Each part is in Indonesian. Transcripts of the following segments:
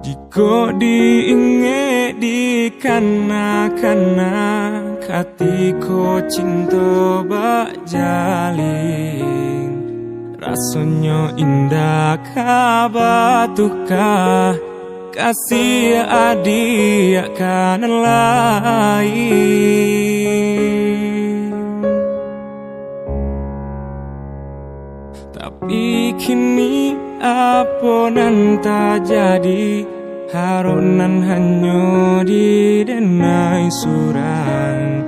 Jika diingat di kana-kana katiko cinta bak jalin, rasanya indah kabatuka kasih adik akan lain. Tapi kini apa nan tak jadi, harunan hanya di denai surang,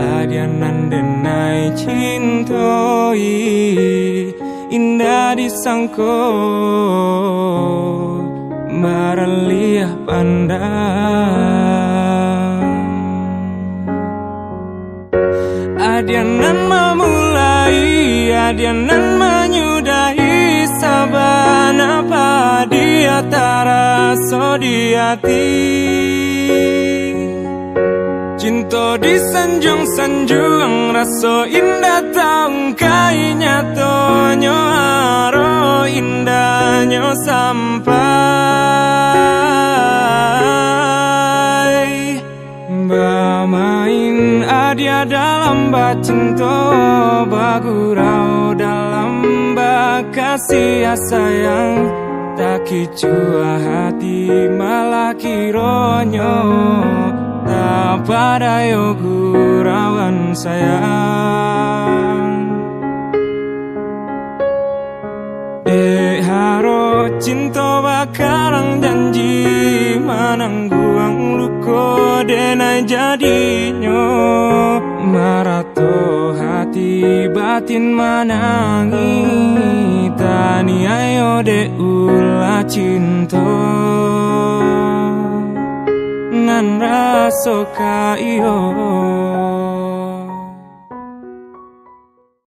adianan denai cintoi, indah disangko maraliah pandang. Adianan memulai, adianan menyudahi, saban apa dia terasa di hati. Cinta disanjung-sanjung, rasa indah tangkai nyatanya haro indahnya sampai bermain adia dalam bacinta, bagurau dalam bakasih sayang, tak kicua hati malah kironyo tak pada yo gurauan sayang. Dek haro cinta bakarang janji, manangguang luko denai jadinya, marato hati batin manangi, tani ayo de ulah cinta nan raso ka iyo.